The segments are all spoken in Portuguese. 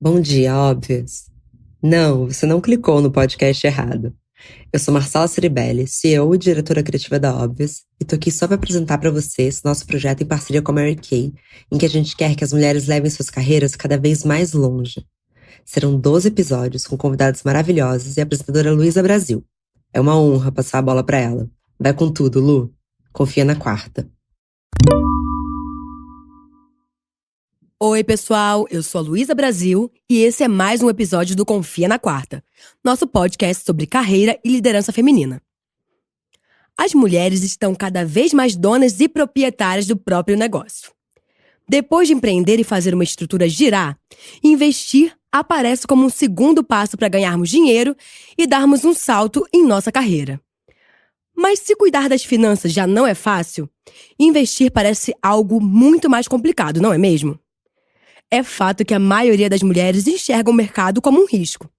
Bom dia, óbvios. Não, você não clicou no podcast errado. Eu sou Marcela Ceribelli, CEO e diretora criativa da Óbvios, e tô aqui só para apresentar para vocês nosso projeto em parceria com a Mary Kay, em que a gente quer que as mulheres levem suas carreiras cada vez mais longe. Serão 12 episódios com convidados maravilhosos e a apresentadora Luísa Brasil. É uma honra passar a bola para ela. Vai com tudo, Lu. Confia na quarta. Oi, pessoal, eu sou a Luísa Brasil e esse é mais um episódio do Confia na Quarta, nosso podcast sobre carreira e liderança feminina. As mulheres estão cada vez mais donas e proprietárias do próprio negócio. Depois de empreender e fazer uma estrutura girar, investir aparece como um segundo passo para ganharmos dinheiro e darmos um salto em nossa carreira. Mas se cuidar das finanças já não é fácil, investir parece algo muito mais complicado, não é mesmo? É fato que a maioria das mulheres enxerga o mercado como um risco.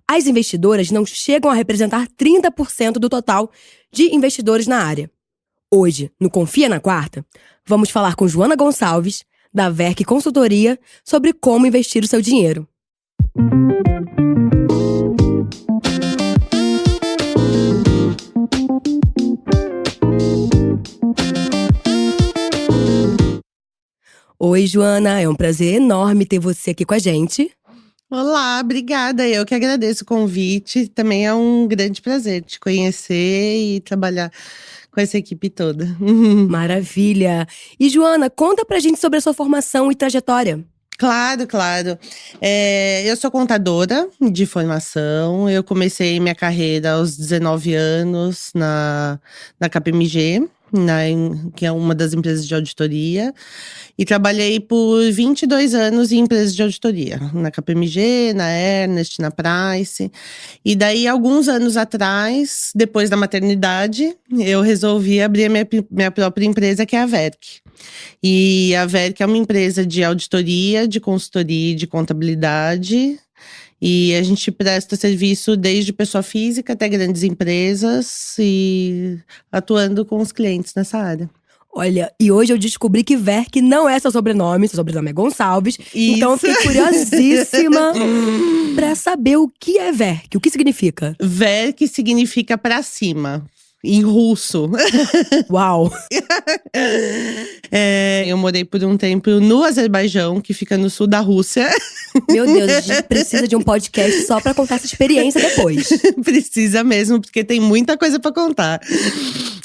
As investidoras não chegam a representar 30% do total de investidores na área. Hoje, no Confia na Quarta, vamos falar com Joana Gonçalves, da Verk Consultoria, sobre como investir o seu dinheiro. Oi, Joana, é um prazer enorme ter você aqui com a gente. Olá, obrigada. Eu que agradeço o convite. Também é um grande prazer te conhecer e trabalhar com essa equipe toda. Maravilha! E, Joana, conta pra gente sobre a sua formação e trajetória. Claro. Eu sou contadora de formação. Eu comecei minha carreira aos 19 anos na KPMG, que é uma das empresas de auditoria. E trabalhei por 22 anos em empresas de auditoria, na KPMG, na Ernst, na Price. E daí, alguns anos atrás, depois da maternidade, eu resolvi abrir a minha própria empresa, que é a Verk. E a Verk é uma empresa de auditoria, de consultoria e de contabilidade. E a gente presta serviço desde pessoa física até grandes empresas e atuando com os clientes nessa área. Olha, e hoje eu descobri que Verk não é seu sobrenome é Gonçalves. Isso. Então eu fiquei curiosíssima pra saber o que é Verk, o que significa. Verk significa pra cima, em russo. Uau! Eu morei por um tempo no Azerbaijão, que fica no sul da Rússia. Meu Deus, a gente precisa de um podcast só pra contar essa experiência depois. Precisa mesmo, porque tem muita coisa pra contar.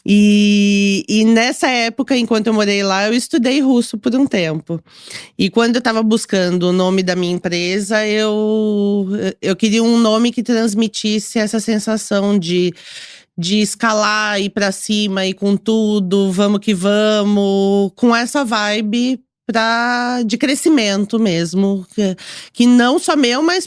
E nessa época, enquanto eu morei lá, eu estudei russo por um tempo. E quando eu tava buscando o nome da minha empresa, eu queria um nome que transmitisse essa sensação de escalar, ir pra cima, ir com tudo, vamos que vamos, com essa vibe de crescimento mesmo, que não só meu, mas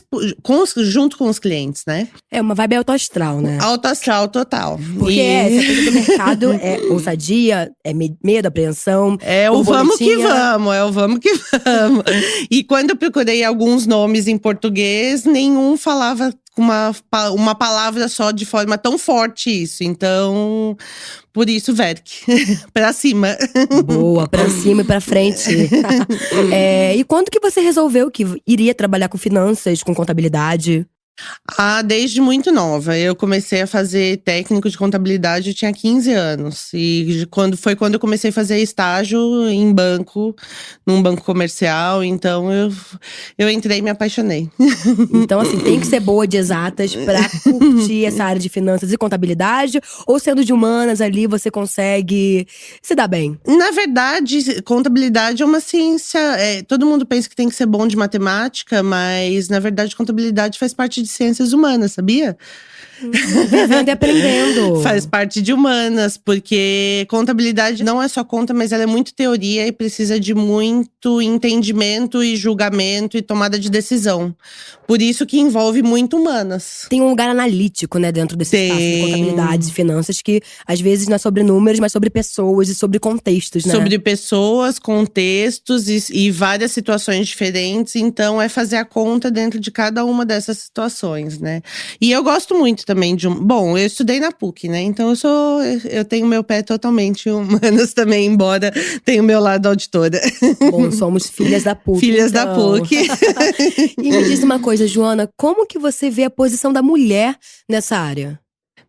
junto com os clientes, né? É uma vibe autoastral, né? Autoastral total. Porque essa coisa do mercado é ousadia, é medo, apreensão. É o vamos que vamos. E quando eu procurei alguns nomes em português, nenhum falava com uma palavra só de forma tão forte isso. Então, por isso, Verk. Pra cima. Boa, pra cima e pra frente. E quando que você resolveu que iria trabalhar com finanças, com contabilidade? Desde muito nova. Eu comecei a fazer técnico de contabilidade, eu tinha 15 anos. E quando eu comecei a fazer estágio em banco, num banco comercial. Então eu entrei e me apaixonei. Então, assim, tem que ser boa de exatas pra curtir essa área de finanças e contabilidade? Ou sendo de humanas ali, você consegue se dar bem? Na verdade, contabilidade é uma ciência. Todo mundo pensa que tem que ser bom de matemática, mas na verdade, contabilidade faz parte de ciências humanas, sabia? Vivendo e aprendendo. Faz parte de humanas, porque contabilidade não é só conta, mas ela é muito teoria e precisa de muito entendimento e julgamento e tomada de decisão. Por isso que envolve muito humanas. Tem um lugar analítico, né, dentro desse espaço de contabilidade e finanças, que às vezes não é sobre números, mas sobre pessoas e sobre contextos, né? Sobre pessoas, contextos e várias situações diferentes. Então, é fazer a conta dentro de cada uma dessas situações. situações, né? E eu gosto muito também Bom, eu estudei na PUC, né? Então eu tenho meu pé totalmente em humanas também, embora tenha o meu lado auditora. Bom, somos filhas da PUC. Filhas da PUC. E me diz uma coisa, Joana, como que você vê a posição da mulher nessa área?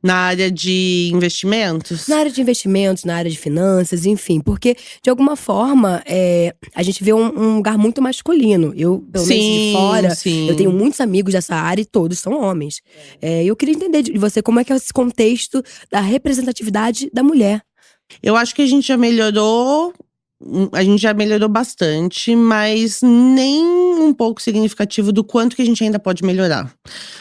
Na área de investimentos? Na área de investimentos, na área de finanças, enfim. Porque, de alguma forma, a gente vê um lugar muito masculino. Eu, pelo menos de fora, eu tenho muitos amigos dessa área e todos são homens. Eu queria entender de você como é que é esse contexto da representatividade da mulher. Eu acho que a gente já melhorou bastante, mas nem um pouco significativo do quanto que a gente ainda pode melhorar.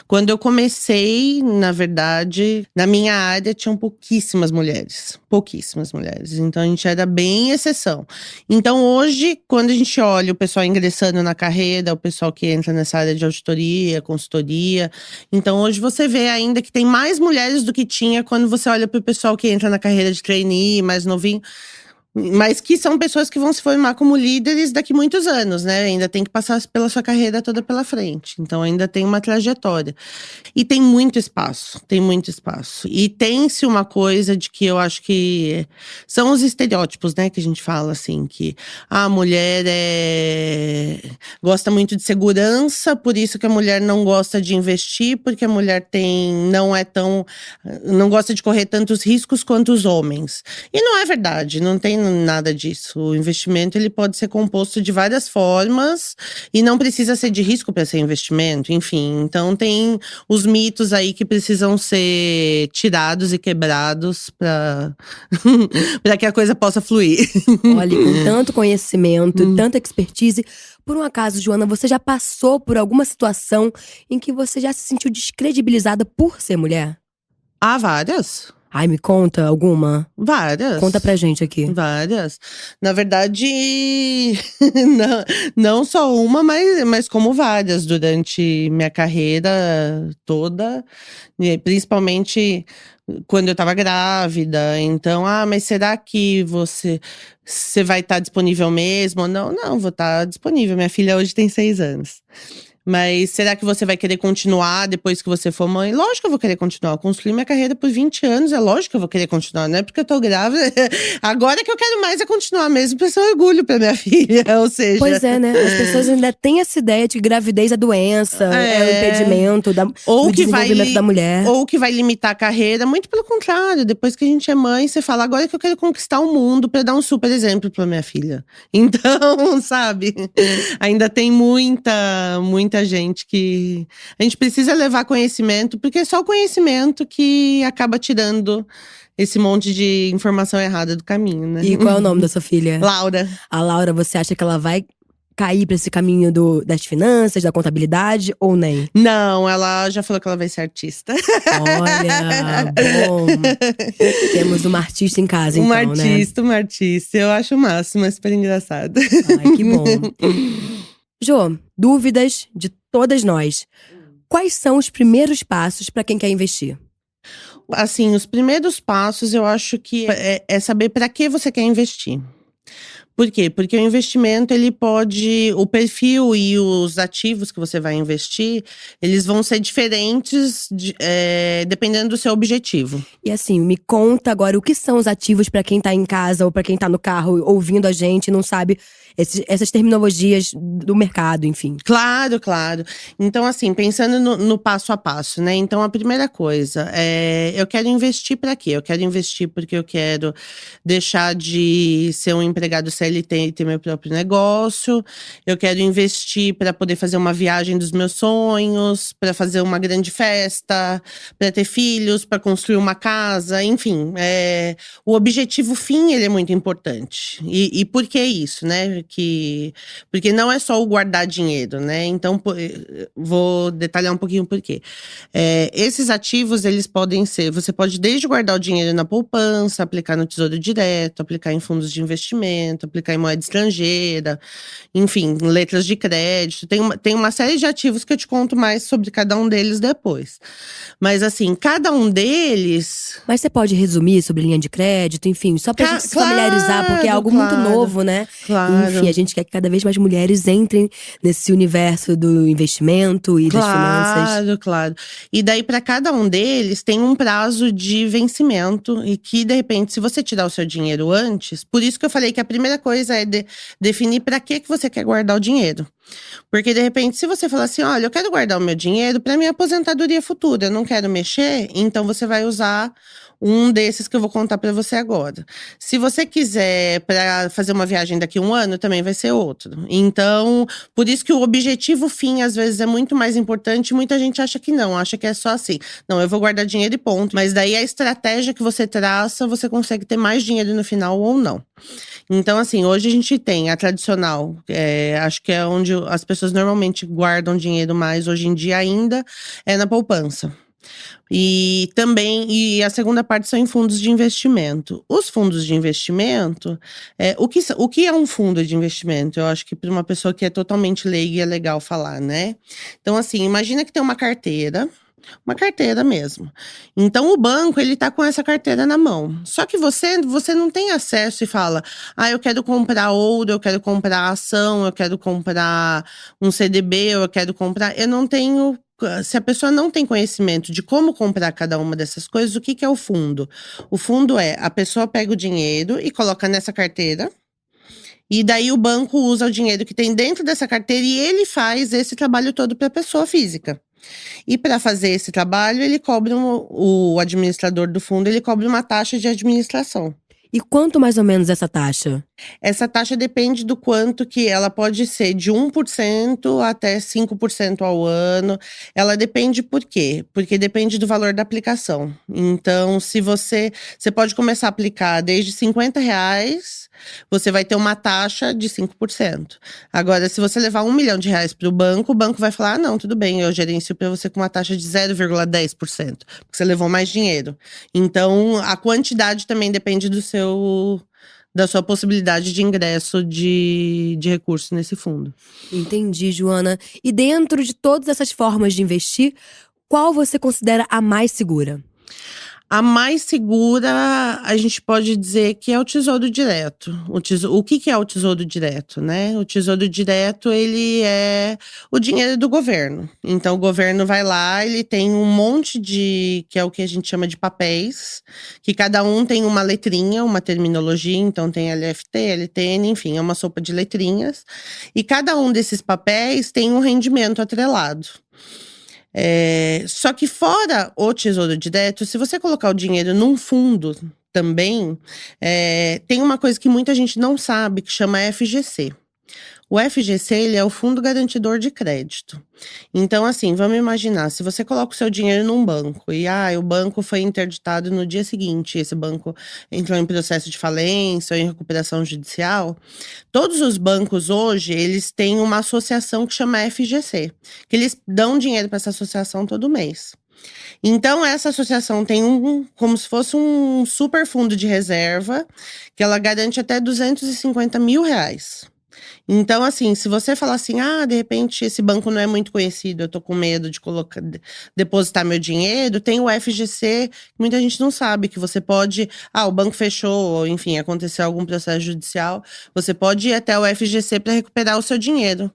Quando eu comecei, na verdade, na minha área tinham pouquíssimas mulheres. Pouquíssimas mulheres. Então a gente era bem exceção. Então hoje, quando a gente olha o pessoal ingressando na carreira, o pessoal que entra nessa área de auditoria, consultoria. Então hoje você vê ainda que tem mais mulheres do que tinha quando você olha para o pessoal que entra na carreira de trainee, mais novinho. Mas que são pessoas que vão se formar como líderes daqui a muitos anos, né? Ainda tem que passar pela sua carreira toda pela frente. Então ainda tem uma trajetória. E tem muito espaço, tem muito espaço. E tem-se uma coisa de que eu acho que são os estereótipos, né? Que a gente fala assim, que a mulher gosta muito de segurança, por isso que a mulher não gosta de investir, porque a mulher não gosta de correr tantos riscos quanto os homens. E não é verdade, não tem nada disso. O investimento ele pode ser composto de várias formas e não precisa ser de risco para ser investimento, enfim. Então tem os mitos aí que precisam ser tirados e quebrados para para que a coisa possa fluir. Olha, com tanto conhecimento, tanta expertise, por um acaso, Joana, você já passou por alguma situação em que você já se sentiu descredibilizada por ser mulher? Há várias. Ai, me conta alguma. Várias. Conta pra gente aqui. Várias. Na verdade, não só uma, mas como várias durante minha carreira toda. E principalmente quando eu tava grávida. Então, mas será que você vai estar disponível mesmo? Não, vou estar disponível. Minha filha hoje tem 6 anos. Mas será que você vai querer continuar depois que você for mãe? Lógico que eu vou querer continuar. Eu construí minha carreira por 20 anos, é lógico que eu vou querer continuar. Não é porque eu tô grávida. Agora que eu quero mais é continuar mesmo, pra ser um orgulho pra minha filha, ou seja… Pois é, né? As pessoas ainda têm essa ideia de que gravidez é doença, é um impedimento do desenvolvimento da mulher. Ou que vai limitar a carreira. Muito pelo contrário, depois que a gente é mãe, você fala, agora que eu quero conquistar o mundo pra dar um super exemplo pra minha filha. Então, sabe? Ainda tem muita gente que… A gente precisa levar conhecimento, porque é só o conhecimento que acaba tirando esse monte de informação errada do caminho, né? E qual é o nome da sua filha? Laura. A Laura, você acha que ela vai cair pra esse caminho das finanças, da contabilidade, ou nem? Não, ela já falou que ela vai ser artista. Olha, bom. Temos uma artista em casa, então, né? Uma artista. Eu acho o máximo, é super engraçado. Ai, que bom. Jô, dúvidas de todas nós. Quais são os primeiros passos para quem quer investir? Assim, os primeiros passos eu acho que é saber para que você quer investir. Por quê? Porque o investimento, ele pode… O perfil e os ativos que você vai investir, eles vão ser diferentes dependendo do seu objetivo. E assim, me conta agora o que são os ativos para quem tá em casa ou para quem tá no carro ouvindo a gente e não sabe essas terminologias do mercado, enfim. Claro. Então, assim, pensando no passo a passo, né? Então, a primeira coisa eu quero investir para quê? Eu quero investir porque eu quero deixar de ser um empregado CLT e ter meu próprio negócio. Eu quero investir para poder fazer uma viagem dos meus sonhos, para fazer uma grande festa, para ter filhos, para construir uma casa, enfim. O objetivo fim, ele é muito importante. E por que isso, né? Porque não é só o guardar dinheiro, né? Então, vou detalhar um pouquinho por quê. Esses ativos, eles podem ser… Você pode desde guardar o dinheiro na poupança, aplicar no Tesouro Direto, aplicar em fundos de investimento, aplicar em moeda estrangeira, enfim, letras de crédito. Tem uma série de ativos que eu te conto mais sobre cada um deles depois. Mas assim, cada um deles… Mas você pode resumir sobre linha de crédito, enfim, só pra gente se familiarizar, porque é algo muito novo, né? Claro. enfim, a gente quer que cada vez mais mulheres entrem nesse universo do investimento e das finanças. Claro. E daí, para cada um deles, tem um prazo de vencimento. E que, de repente, se você tirar o seu dinheiro antes… Por isso que eu falei que a primeira coisa é definir para que você quer guardar o dinheiro. Porque, de repente, se você falar assim, olha, eu quero guardar o meu dinheiro para minha aposentadoria futura, eu não quero mexer, então você vai usar um desses que eu vou contar para você agora. Se você quiser para fazer uma viagem daqui a um ano, também vai ser outro. Então, por isso que o objetivo fim, às vezes, é muito mais importante. Muita gente acha que não, acha que é só assim. Não, eu vou guardar dinheiro e ponto. Mas daí a estratégia que você traça, você consegue ter mais dinheiro no final ou não. Então, assim, hoje a gente tem a tradicional, acho que é onde as pessoas normalmente guardam dinheiro mais hoje em dia ainda, é na poupança. E também, e a segunda parte são em fundos de investimento. Os fundos de investimento, o que é um fundo de investimento? Eu acho que para uma pessoa que é totalmente leiga é legal falar, né? Então, assim, imagina que tem uma carteira mesmo. Então, o banco, ele tá com essa carteira na mão. Só que você não tem acesso e fala, eu quero comprar ouro, eu quero comprar ação, eu quero comprar um CDB, eu quero comprar… Eu não tenho… Se a pessoa não tem conhecimento de como comprar cada uma dessas coisas, o que é o fundo? O fundo a pessoa pega o dinheiro e coloca nessa carteira, e daí o banco usa o dinheiro que tem dentro dessa carteira e ele faz esse trabalho todo para a pessoa física. E para fazer esse trabalho, ele cobra o administrador do fundo, ele cobra uma taxa de administração. E quanto mais ou menos essa taxa? Essa taxa depende do quanto que ela pode ser, de 1% até 5% ao ano. Ela depende por quê? Porque depende do valor da aplicação. Então, se você pode começar a aplicar desde R$ 50, você vai ter uma taxa de 5%. Agora, se você levar R$ 1 milhão para o banco vai falar, não, tudo bem, eu gerencio para você com uma taxa de 0,10%, porque você levou mais dinheiro. Então, a quantidade também depende da sua possibilidade de ingresso de recurso nesse fundo. Entendi, Joana. E dentro de todas essas formas de investir, qual você considera a mais segura? A mais segura, a gente pode dizer que é o Tesouro Direto. O que é o Tesouro Direto, né? O Tesouro Direto, ele é o dinheiro do governo. Então, o governo vai lá, ele tem um monte que é o que a gente chama de papéis, que cada um tem uma letrinha, uma terminologia. Então, tem LFT, LTN, enfim, é uma sopa de letrinhas. E cada um desses papéis tem um rendimento atrelado. Só que fora o Tesouro Direto, se você colocar o dinheiro num fundo também, tem uma coisa que muita gente não sabe, que chama FGC. O FGC, ele é o Fundo Garantidor de Crédito. Então, assim, vamos imaginar, se você coloca o seu dinheiro num banco e o banco foi interditado no dia seguinte, esse banco entrou em processo de falência ou em recuperação judicial, todos os bancos hoje, eles têm uma associação que chama FGC, que eles dão dinheiro para essa associação todo mês. Então, essa associação tem como se fosse um super fundo de reserva, que ela garante até R$ 250 mil. Então, assim, se você falar assim, de repente esse banco não é muito conhecido, eu tô com medo de depositar meu dinheiro, tem o FGC, que muita gente não sabe, que você pode, o banco fechou, ou enfim, aconteceu algum processo judicial, você pode ir até o FGC para recuperar o seu dinheiro.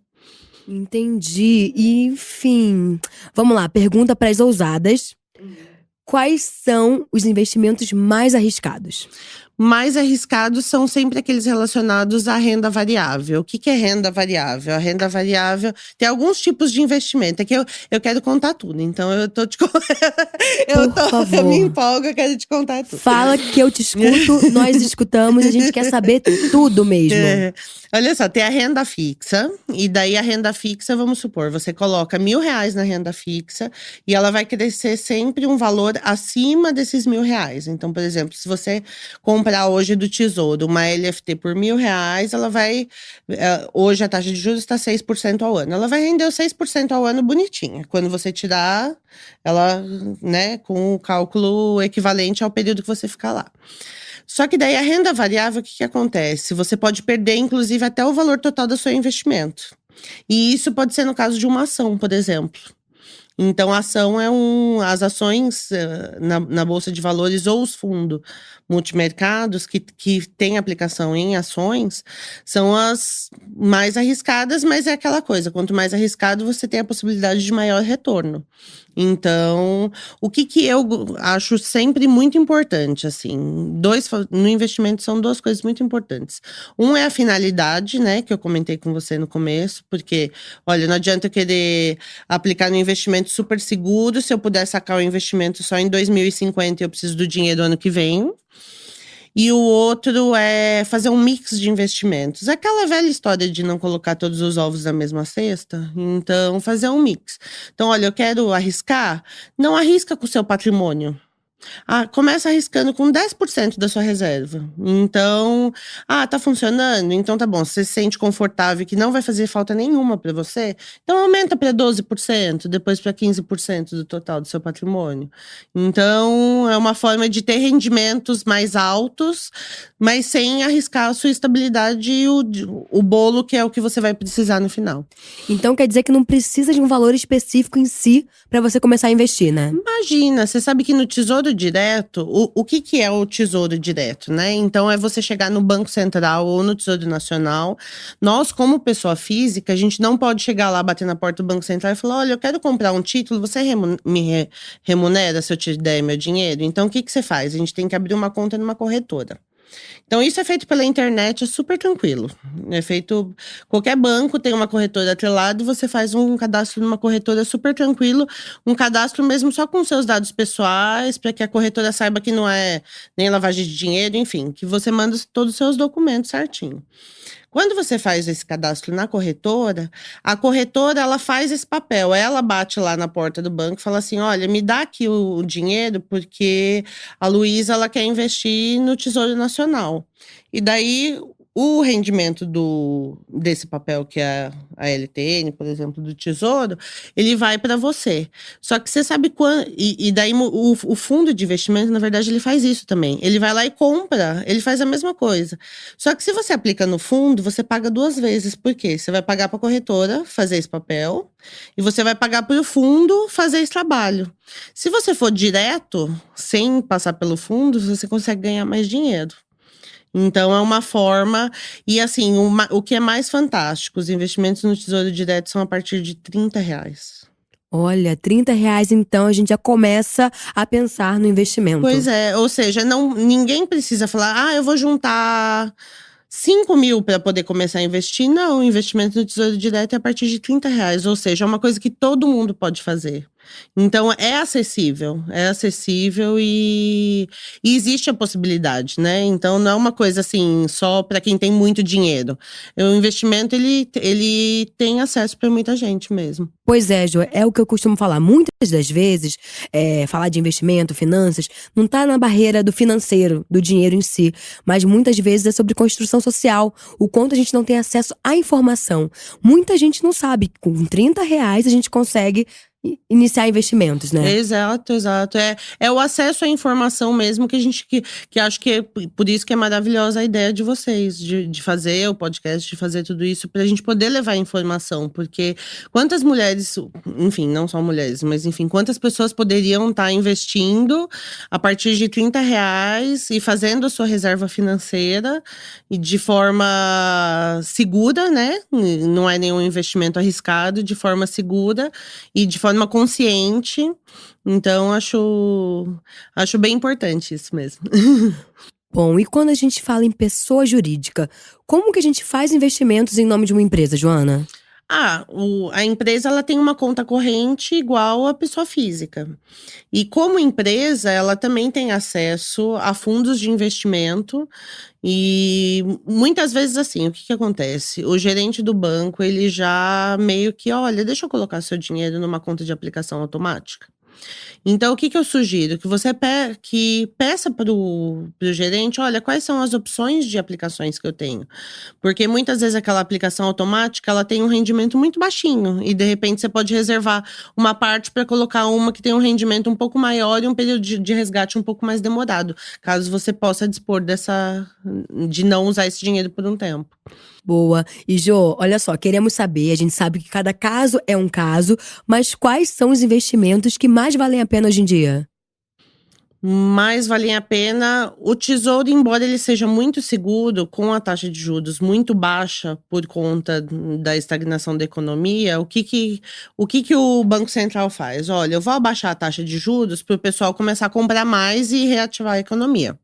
Entendi. E, enfim, vamos lá, pergunta para as ousadas. Quais são os investimentos mais arriscados? Mais arriscados são sempre aqueles relacionados à renda variável. O que é renda variável? A renda variável tem alguns tipos de investimento. É que eu quero contar tudo, então eu tô te favor. Eu me empolgo, eu quero te contar tudo. Fala que eu te escuto, nós escutamos, a gente quer saber tudo mesmo. Olha só, tem a renda fixa, e daí a renda fixa, vamos supor, você coloca R$ 1.000 na renda fixa e ela vai crescer sempre um valor acima desses R$ 1.000. Então, por exemplo, se você comprar hoje do Tesouro uma LFT por R$ 1.000, ela vai… Hoje a taxa de juros está 6% ao ano. Ela vai render os 6% ao ano bonitinha. Quando você tirar ela, né, com o cálculo equivalente ao período que você ficar lá. Só que daí a renda variável, o que acontece? Você pode perder, inclusive, até o valor total do seu investimento. E isso pode ser no caso de uma ação, por exemplo. Então, a ação as ações na Bolsa de Valores ou os fundos multimercados que têm aplicação em ações são as mais arriscadas, mas é aquela coisa, quanto mais arriscado, você tem a possibilidade de maior retorno. Então, o que eu acho sempre muito importante, assim, no investimento são duas coisas muito importantes. Um é a finalidade, né, que eu comentei com você no começo, porque, olha, não adianta eu querer aplicar no investimento super seguro, se eu puder sacar o investimento só em 2050 eu preciso do dinheiro ano que vem. E o outro é fazer um mix de investimentos. Aquela velha história de não colocar todos os ovos na mesma cesta. Então, fazer um mix. Então, olha, eu quero arriscar. Não arrisca com o seu patrimônio. Começa arriscando com 10% da sua reserva. Então, tá funcionando? Então tá bom. Você se sente confortável que não vai fazer falta nenhuma para você? Então aumenta para 12%, depois para 15% do total do seu patrimônio. Então, é uma forma de ter rendimentos mais altos, mas sem arriscar a sua estabilidade e o bolo, que é o que você vai precisar no final. Então quer dizer que não precisa de um valor específico em si para você começar a investir, né? Imagina, você sabe que no Tesouro Direto, o que é o Tesouro Direto, né? Então é você chegar no Banco Central ou no Tesouro Nacional. Nós, como pessoa física, a gente não pode chegar lá, bater na porta do Banco Central e falar: olha, eu quero comprar um título, você me remunera se eu te der meu dinheiro? Então o que você faz? A gente tem que abrir uma conta numa corretora. Então, isso é feito pela internet, é super tranquilo. É feito. Qualquer banco tem uma corretora atrelada e você faz um cadastro numa corretora super tranquilo. Um cadastro mesmo só com seus dados pessoais, para que a corretora saiba que não é nem lavagem de dinheiro, enfim, que você manda todos os seus documentos certinho. Quando você faz esse cadastro na corretora, a corretora ela faz esse papel. Ela bate lá na porta do banco e fala assim: olha, me dá aqui o dinheiro, porque a Luísa ela quer investir no Tesouro Nacional. E daí o rendimento desse papel, que é a LTN, por exemplo, do Tesouro, ele vai para você. Só que você sabe quando. E daí o fundo de investimento, na verdade, ele faz isso também. Ele vai lá e compra, ele faz a mesma coisa. Só que se você aplica no fundo, você paga duas vezes. Por quê? Você vai pagar para a corretora fazer esse papel e você vai pagar para o fundo fazer esse trabalho. Se você for direto, sem passar pelo fundo, você consegue ganhar mais dinheiro. Então, é uma forma. E assim, o que é mais fantástico, os investimentos no Tesouro Direto são a partir de R$ 30. Olha, R$ 30 então a gente já começa a pensar no investimento. Pois é, ou seja, ninguém precisa falar: eu vou juntar 5 mil para poder começar a investir. Não, o investimento no Tesouro Direto é a partir de R$ 30. Ou seja, é uma coisa que todo mundo pode fazer. Então, é acessível e existe a possibilidade, né? Então, não é uma coisa assim, só para quem tem muito dinheiro. O investimento, ele tem acesso para muita gente mesmo. Pois é, Jo, é o que eu costumo falar. Muitas das vezes, falar de investimento, finanças, não tá na barreira do financeiro, do dinheiro em si. Mas muitas vezes é sobre construção social. O quanto a gente não tem acesso à informação. Muita gente não sabe. Com R$ 30 a gente consegue iniciar investimentos, né? Exato. É o acesso à informação mesmo que acho que é por isso que é maravilhosa a ideia de vocês, de fazer o podcast, de fazer tudo isso, pra gente poder levar informação. Porque quantas mulheres, enfim, não só mulheres, mas enfim, quantas pessoas poderiam estar investindo a partir de R$ 30 e fazendo a sua reserva financeira e de forma segura, né? Não é nenhum investimento arriscado, de forma segura e de forma consciente. Então, acho bem importante isso mesmo. Bom, e quando a gente fala em pessoa jurídica, como que a gente faz investimentos em nome de uma empresa, Joana? A empresa ela tem uma conta corrente igual a pessoa física. E como empresa, ela também tem acesso a fundos de investimento. E muitas vezes assim, o que acontece? O gerente do banco, ele já meio que, olha, deixa eu colocar seu dinheiro numa conta de aplicação automática. Então, o que eu sugiro? Que você peça pro gerente: olha, quais são as opções de aplicações que eu tenho? Porque muitas vezes aquela aplicação automática, ela tem um rendimento muito baixinho. E de repente você pode reservar uma parte para colocar uma que tem um rendimento um pouco maior e um período de resgate um pouco mais demorado. Caso você possa dispor de não usar esse dinheiro por um tempo. Boa. E Jô, olha só, queremos saber, a gente sabe que cada caso é um caso, mas quais são os investimentos que mais valem a pena hoje em dia? Mais valem a pena o tesouro, embora ele seja muito seguro, com a taxa de juros muito baixa por conta da estagnação da economia, o que o Banco Central faz? Olha, eu vou abaixar a taxa de juros para o pessoal começar a comprar mais e reativar a economia.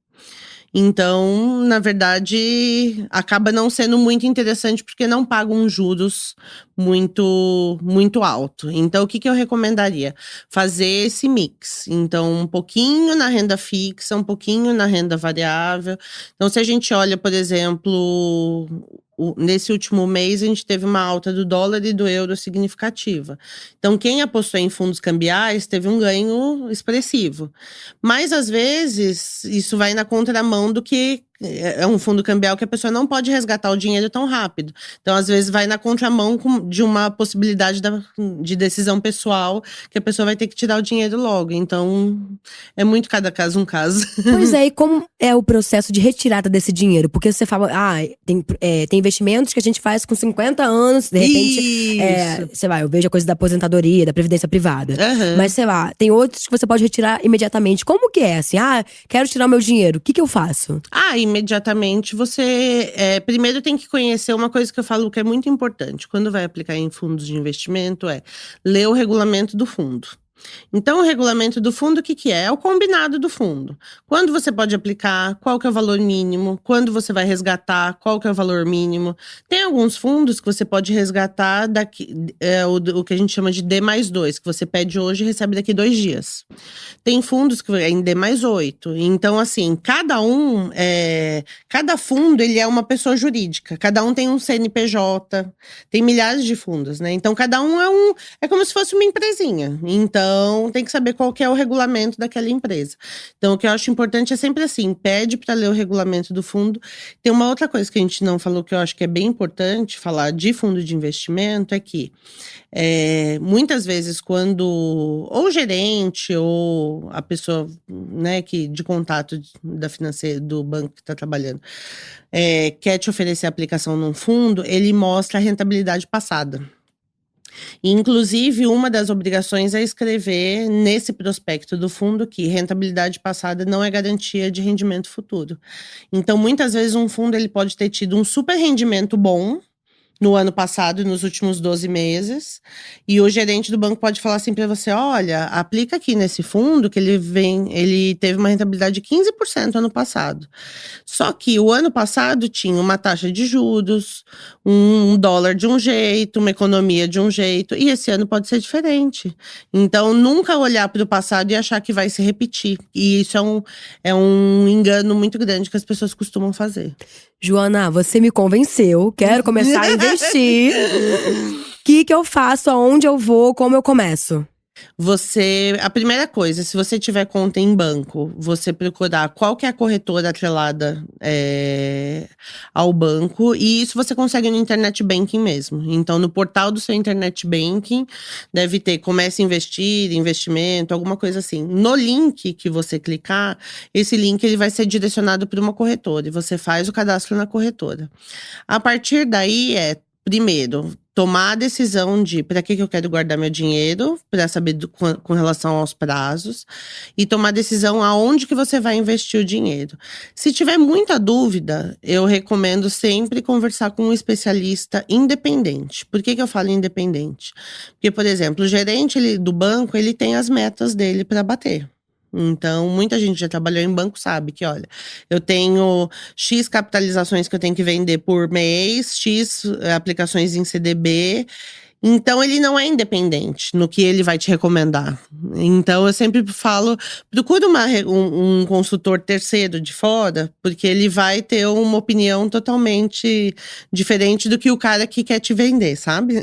Então, na verdade, acaba não sendo muito interessante porque não pagam juros muito alto. Então, o que eu recomendaria? Fazer esse mix. Então, um pouquinho na renda fixa, um pouquinho na renda variável. Então, se a gente olha, por exemplo, nesse último mês, a gente teve uma alta do dólar e do euro significativa. Então, quem apostou em fundos cambiais teve um ganho expressivo. Mas, às vezes, isso vai na contramão do que é um fundo cambial que a pessoa não pode resgatar o dinheiro tão rápido. Então, às vezes, vai na contramão de uma possibilidade de decisão pessoal, que a pessoa vai ter que tirar o dinheiro logo. Então, é muito cada caso um caso. Pois é, e como é o processo de retirada desse dinheiro? Porque você fala, tem investimentos que a gente faz com 50 anos, de repente, Isso. sei lá, eu vejo a coisa da aposentadoria, da previdência privada. Aham. Mas, sei lá, tem outros que você pode retirar imediatamente. Como que é assim? Quero tirar o meu dinheiro, o que eu faço? Imediatamente você primeiro tem que conhecer uma coisa que eu falo que é muito importante quando vai aplicar em fundos de investimento, ler o regulamento do fundo. Então, o regulamento do fundo, o que é? É o combinado do fundo. Quando você pode aplicar, qual que é o valor mínimo, quando você vai resgatar, qual que é o valor mínimo. Tem alguns fundos que você pode resgatar o que a gente chama de D+2, que você pede hoje e recebe daqui 2 dias. Tem fundos que é em D+8. Então, assim, cada fundo, ele é uma pessoa jurídica. Cada um tem um CNPJ, tem milhares de fundos, né? Então, cada um é como se fosse uma empresinha. Então, tem que saber qual que é o regulamento daquela empresa. Então, o que eu acho importante é sempre assim, pede para ler o regulamento do fundo. Tem uma outra coisa que a gente não falou que eu acho que é bem importante falar de fundo de investimento, é que muitas vezes quando ou o gerente ou a pessoa, né, de contato da financeira, do banco que está trabalhando, quer te oferecer a aplicação num fundo, ele mostra a rentabilidade passada. Inclusive, uma das obrigações é escrever nesse prospecto do fundo que rentabilidade passada não é garantia de rendimento futuro. Então, muitas vezes, um fundo ele pode ter tido um super rendimento bom no ano passado e nos últimos 12 meses, e o gerente do banco pode falar assim para você: olha, aplica aqui nesse fundo que ele teve uma rentabilidade de 15% ano passado. Só que o ano passado tinha uma taxa de juros, um dólar de um jeito, uma economia de um jeito, e esse ano pode ser diferente. Então, nunca olhar para o passado e achar que vai se repetir. E isso é um engano muito grande que as pessoas costumam fazer. Joana, você me convenceu, quero começar a investir. O que eu faço, aonde eu vou, como eu começo? A primeira coisa, se você tiver conta em banco, você procurar qual que é a corretora atrelada ao banco, e isso você consegue no internet banking mesmo. Então, no portal do seu internet banking, deve ter comece a investir, investimento, alguma coisa assim. No link que você clicar, esse link ele vai ser direcionado para uma corretora, e você faz o cadastro na corretora. A partir daí primeiro, tomar a decisão de para que eu quero guardar meu dinheiro, para saber com relação aos prazos, e tomar a decisão aonde que você vai investir o dinheiro. Se tiver muita dúvida, eu recomendo sempre conversar com um especialista independente. Por que eu falo independente? Porque, por exemplo, o gerente do banco, ele tem as metas dele para bater. Então, muita gente já trabalhou em banco, sabe que, olha, eu tenho X capitalizações que eu tenho que vender por mês, X aplicações em CDB. Então, ele não é independente no que ele vai te recomendar. Então, eu sempre falo, procura um consultor terceiro de fora, porque ele vai ter uma opinião totalmente diferente do que o cara que quer te vender, sabe?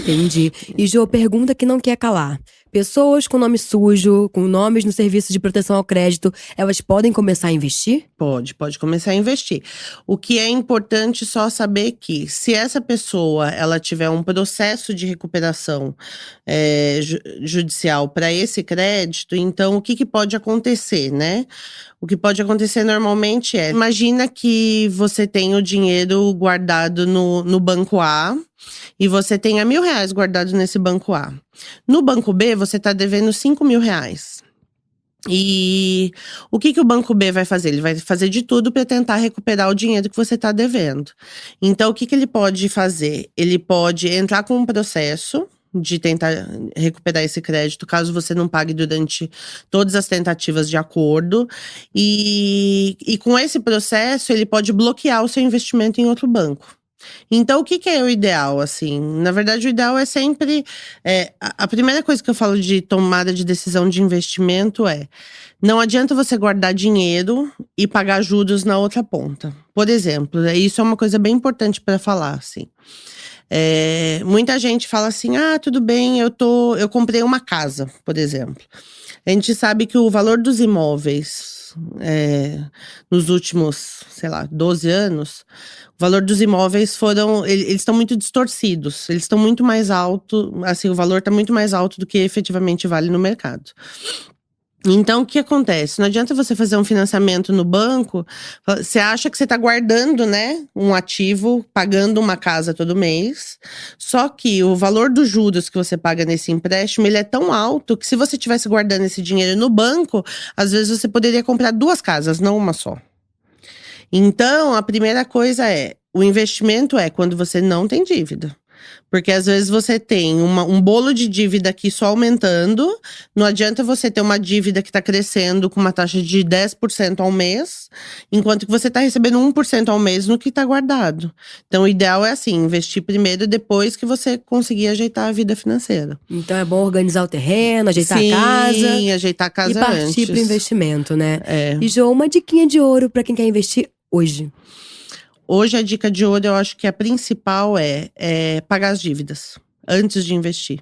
Entendi. E Jô, pergunta que não quer calar. Pessoas com nome sujo, com nomes no serviço de proteção ao crédito, elas podem começar a investir? Pode começar a investir. O que é importante só saber que, se essa pessoa ela tiver um processo de recuperação judicial para esse crédito, então o que pode acontecer, né? O que pode acontecer normalmente imagina que você tem o dinheiro guardado no banco A e você tenha R$1.000 guardado nesse banco A. No banco B, você está devendo R$5.000. E o que o banco B vai fazer? Ele vai fazer de tudo para tentar recuperar o dinheiro que você está devendo. Então, o que ele pode fazer? Ele pode entrar com um processo de tentar recuperar esse crédito, caso você não pague durante todas as tentativas de acordo. E com esse processo, ele pode bloquear o seu investimento em outro banco. Então, o que é o ideal, assim? Na verdade, o ideal é sempre… a primeira coisa que eu falo de tomada de decisão de investimento não adianta você guardar dinheiro e pagar juros na outra ponta. Por exemplo, isso é uma coisa bem importante para falar, assim. Muita gente fala assim, tudo bem, eu comprei uma casa, por exemplo. A gente sabe que o valor dos imóveis, nos últimos, 12 anos… O valor dos imóveis eles estão muito distorcidos, eles estão muito mais alto, assim, o valor está muito mais alto do que efetivamente vale no mercado. Então, o que acontece? Não adianta você fazer um financiamento no banco, você acha que você está guardando, né, um ativo, pagando uma casa todo mês, só que o valor dos juros que você paga nesse empréstimo, ele é tão alto que se você estivesse guardando esse dinheiro no banco, às vezes você poderia comprar 2 casas, não uma só. Então, a primeira coisa o investimento quando você não tem dívida. Porque às vezes você tem um bolo de dívida aqui só aumentando, não adianta você ter uma dívida que está crescendo com uma taxa de 10% ao mês, enquanto que você está recebendo 1% ao mês no que está guardado. Então o ideal é assim, investir primeiro depois que você conseguir ajeitar a vida financeira. Então é bom organizar o terreno, ajeitar Sim, a casa. ajeitar a casa e partir antes. para o investimento, né? E Jo, uma diquinha de ouro para quem quer investir hoje. Hoje a dica de ouro, eu acho que a principal é pagar as dívidas antes de investir.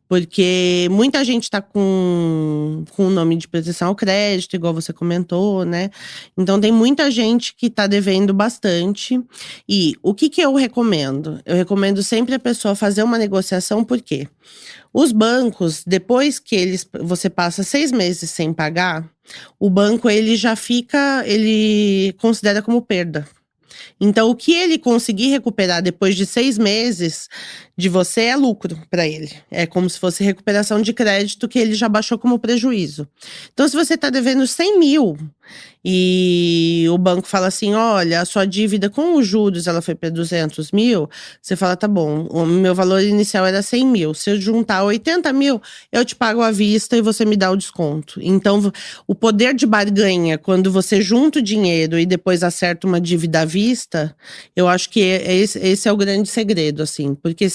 Porque muita gente está com o nome de proteção ao crédito, igual você comentou, né? Então tem muita gente que está devendo bastante. E o que eu recomendo? Eu recomendo sempre a pessoa fazer uma negociação, por quê? Os bancos, depois que você passa 6 meses sem pagar, o banco ele considera como perda. Então, o que ele conseguir recuperar depois de 6 meses de você é lucro para ele. É como se fosse recuperação de crédito que ele já baixou como prejuízo. Então, se você está devendo 100 mil e o banco fala assim, olha, a sua dívida com os juros ela foi para 200 mil, você fala, tá bom, o meu valor inicial era 100 mil. Se eu juntar 80 mil, eu te pago à vista e você me dá o desconto. Então, o poder de barganha, quando você junta o dinheiro e depois acerta uma dívida à vista, eu acho que esse é o grande segredo, assim. Porque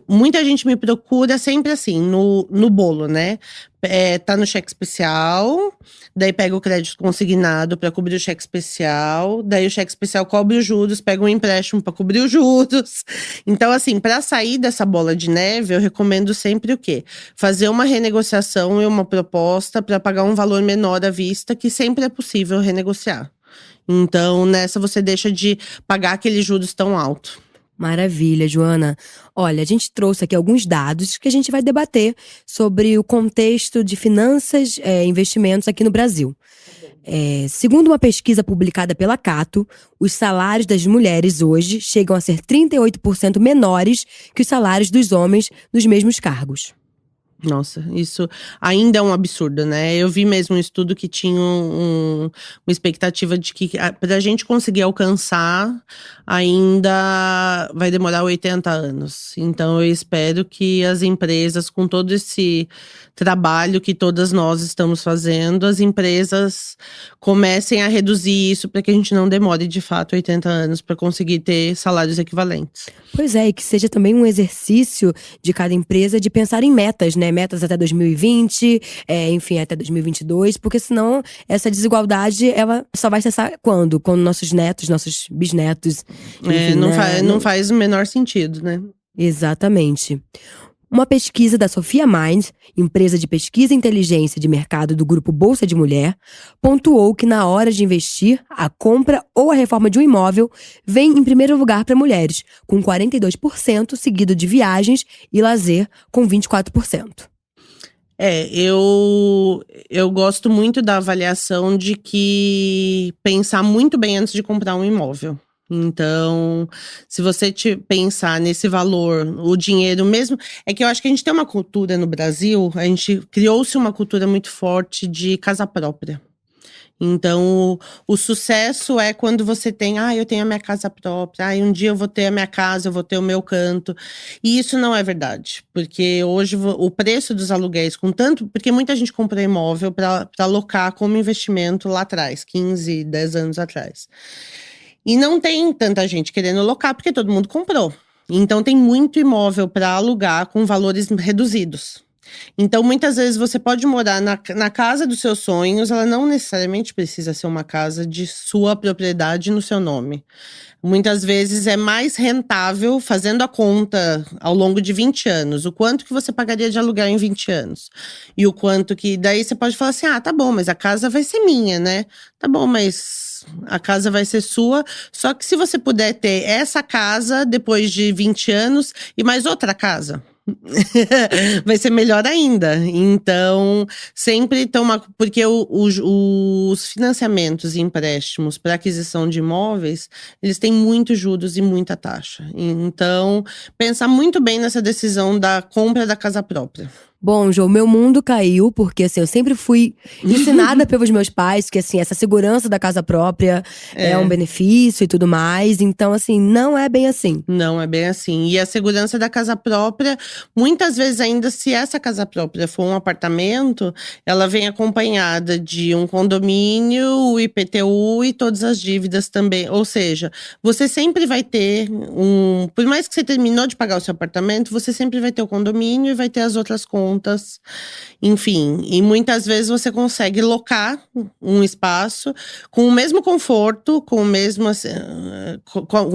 muita gente me procura sempre assim, no bolo, né? Tá no cheque especial, daí pega o crédito consignado para cobrir o cheque especial, daí o cheque especial cobre os juros, pega um empréstimo para cobrir os juros. Então, assim, para sair dessa bola de neve, eu recomendo sempre o quê? Fazer uma renegociação e uma proposta para pagar um valor menor à vista, que sempre é possível renegociar. Então, nessa você deixa de pagar aqueles juros tão alto. Maravilha, Joana. Olha, a gente trouxe aqui alguns dados que a gente vai debater sobre o contexto de finanças e investimentos aqui no Brasil. Segundo uma pesquisa publicada pela Cato, os salários das mulheres hoje chegam a ser 38% menores que os salários dos homens nos mesmos cargos. Nossa, isso ainda é um absurdo, né? Eu vi mesmo um estudo que tinha uma expectativa de que pra gente conseguir alcançar ainda vai demorar 80 anos. Então eu espero que as empresas, com todo esse trabalho que todas nós estamos fazendo, as empresas comecem a reduzir isso para que a gente não demore de fato 80 anos para conseguir ter salários equivalentes. Pois é, e que seja também um exercício de cada empresa de pensar em metas, né? Metas até 2020, enfim, até 2022, porque senão essa desigualdade, ela só vai cessar quando? Quando nossos netos, nossos bisnetos… Enfim, não faz o menor sentido, né? Exatamente. Uma pesquisa da Sophia Mind, empresa de pesquisa e inteligência de mercado do grupo Bolsa de Mulher, pontuou que na hora de investir, a compra ou a reforma de um imóvel vem em primeiro lugar para mulheres, com 42%, seguido de viagens e lazer, com 24%. Eu gosto muito da avaliação de que pensar muito bem antes de comprar um imóvel. Então, se você pensar nesse valor, o dinheiro mesmo. É que eu acho que a gente tem uma cultura no Brasil, a gente criou-se uma cultura muito forte de casa própria. Então, o sucesso é quando você tem, eu tenho a minha casa própria, um dia eu vou ter a minha casa, eu vou ter o meu canto. E isso não é verdade, porque hoje o preço dos aluguéis, porque muita gente comprou imóvel para alocar como investimento lá atrás, 15, 10 anos atrás. E não tem tanta gente querendo alocar, porque todo mundo comprou. Então, tem muito imóvel para alugar com valores reduzidos. Então, muitas vezes você pode morar na casa dos seus sonhos, ela não necessariamente precisa ser uma casa de sua propriedade no seu nome. Muitas vezes é mais rentável, fazendo a conta ao longo de 20 anos, o quanto que você pagaria de aluguel em 20 anos. E o quanto que. Daí você pode falar assim: tá bom, mas a casa vai ser minha, né? Tá bom, mas a casa vai ser sua. Só que se você puder ter essa casa depois de 20 anos e mais outra casa. Vai ser melhor ainda. Então, sempre toma. Porque os financiamentos e empréstimos para aquisição de imóveis, eles têm muitos juros e muita taxa. Então, pensar muito bem nessa decisão da compra da casa própria. Bom, Jô, meu mundo caiu, porque assim, eu sempre fui ensinada pelos meus pais que assim, essa segurança da casa própria é um benefício e tudo mais. Então, assim, não é bem assim. Não é bem assim. E a segurança da casa própria, muitas vezes ainda, se essa casa própria for um apartamento, ela vem acompanhada de um condomínio, o IPTU e todas as dívidas também. Ou seja, você sempre vai ter por mais que você terminou de pagar o seu apartamento, você sempre vai ter o condomínio e vai ter as outras contas. Enfim, e muitas vezes você consegue locar um espaço com o mesmo conforto, com o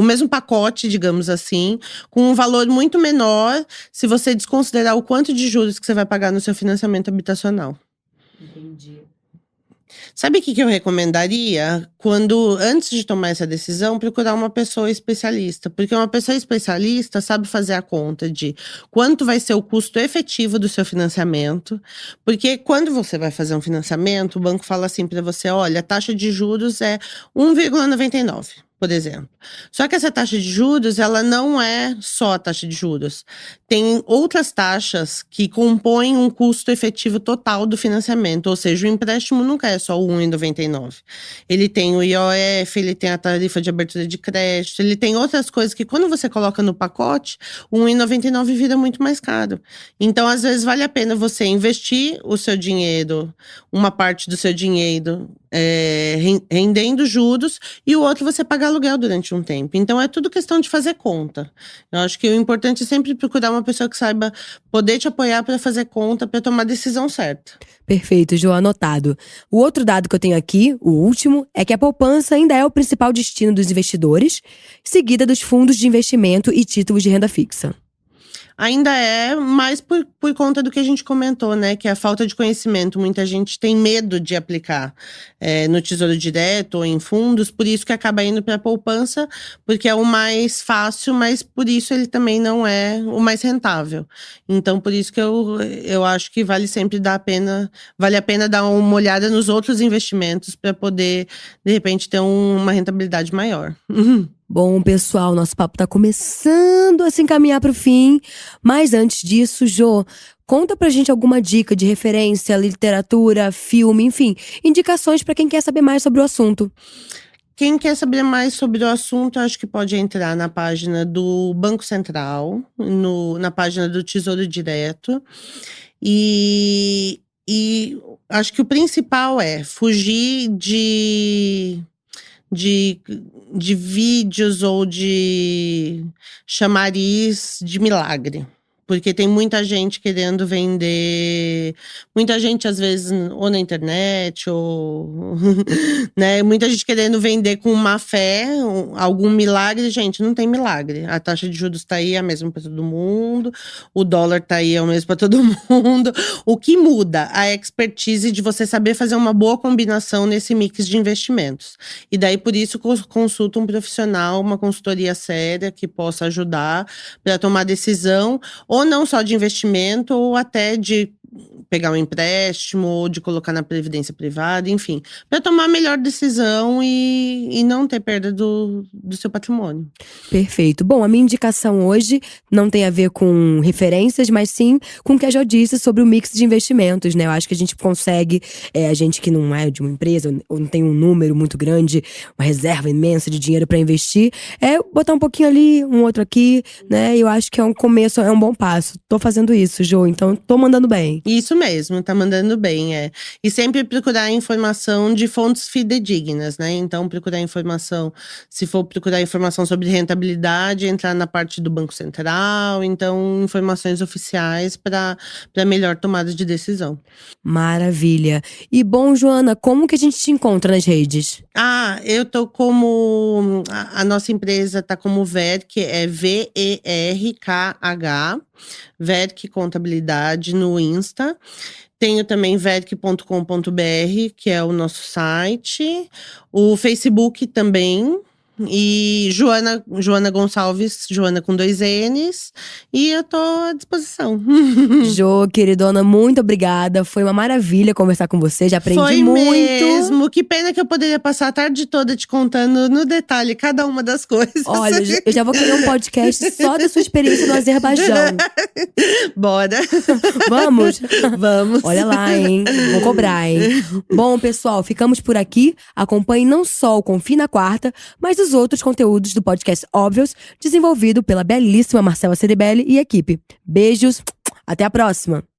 mesmo pacote, digamos assim, com um valor muito menor, se você desconsiderar o quanto de juros que você vai pagar no seu financiamento habitacional. Entendi. Sabe o que eu recomendaria? Antes de tomar essa decisão, procurar uma pessoa especialista. Porque uma pessoa especialista sabe fazer a conta de quanto vai ser o custo efetivo do seu financiamento. Porque quando você vai fazer um financiamento, o banco fala assim para você: olha, a taxa de juros é 1,99. Por exemplo. Só que essa taxa de juros, ela não é só a taxa de juros. Tem outras taxas que compõem um custo efetivo total do financiamento. Ou seja, o empréstimo nunca é só o 1,99. Ele tem o IOF, ele tem a tarifa de abertura de crédito, ele tem outras coisas que quando você coloca no pacote, o 1,99 vira muito mais caro. Então, às vezes, vale a pena você investir o seu dinheiro, uma parte do seu dinheiro, rendendo juros, e o outro você pagar aluguel durante um tempo. Então é tudo questão de fazer conta. Eu acho que o importante é sempre procurar uma pessoa que saiba poder te apoiar para fazer conta, para tomar a decisão certa. Perfeito, Jô, anotado. O outro dado que eu tenho aqui, o último, é que a poupança ainda é o principal destino dos investidores, seguida dos fundos de investimento e títulos de renda fixa. Ainda é, mas por conta do que a gente comentou, né? Que é a falta de conhecimento. Muita gente tem medo de aplicar no Tesouro Direto ou em fundos, por isso que acaba indo para a poupança, porque é o mais fácil, mas por isso ele também não é o mais rentável. Então, por isso que eu acho que vale a pena dar uma olhada nos outros investimentos para poder, de repente, ter uma rentabilidade maior. Bom, pessoal, nosso papo tá começando a se encaminhar pro fim. Mas antes disso, Jô, conta pra gente alguma dica de referência, literatura, filme, enfim, indicações pra quem quer saber mais sobre o assunto. Quem quer saber mais sobre o assunto, acho que pode entrar na página do Banco Central, na página do Tesouro Direto. E acho que o principal é fugir de vídeos ou de chamariz de milagre. Porque tem muita gente querendo vender, muita gente às vezes ou na internet ou né, muita gente querendo vender com má fé, algum milagre. Gente, não tem milagre. A taxa de juros tá aí, é a mesma para todo mundo, o dólar tá aí, é o mesmo para todo mundo. O que muda? A expertise de você saber fazer uma boa combinação nesse mix de investimentos. E daí, por isso, consulta um profissional, uma consultoria séria que possa ajudar para tomar decisão, ou não só de investimento, ou até de pegar um empréstimo, ou de colocar na previdência privada, enfim, para tomar a melhor decisão e não ter perda do seu patrimônio. Perfeito. Bom, a minha indicação hoje não tem a ver com referências, mas sim com o que a Jo disse sobre o mix de investimentos, né? Eu acho que a gente consegue, a gente que não é de uma empresa, ou não tem um número muito grande, uma reserva imensa de dinheiro para investir, botar um pouquinho ali, um outro aqui, né? Eu acho que é um começo, é um bom passo. Tô fazendo isso, Jo, então tô mandando bem. Isso mesmo, tá mandando bem, E sempre procurar informação de fontes fidedignas, né? Então, procurar informação, se for procurar informação sobre rentabilidade, entrar na parte do Banco Central, então, informações oficiais para melhor tomada de decisão. Maravilha. E bom, Joana, como que a gente te encontra nas redes? Eu tô como… A nossa empresa tá como VERK, é VERKH, VERK Contabilidade no Insta. Tenho também verk.com.br, que é o nosso site. O Facebook também. E Joana Gonçalves, Joana com 2 N's. E eu tô à disposição. Jo, queridona, muito obrigada. Foi uma maravilha conversar com você. Já aprendi Foi muito. Mesmo. Que pena que eu poderia passar a tarde toda te contando no detalhe cada uma das coisas. Olha, eu já vou criar um podcast só da sua experiência no Azerbaijão. Bora. Vamos? Vamos. Olha lá, hein? Vou cobrar, hein? Bom, pessoal, ficamos por aqui. Acompanhe não só o Confie na Quarta, mas os outros conteúdos do podcast Óbvios, desenvolvido pela belíssima Marcela Ceribelli e equipe. Beijos, até a próxima!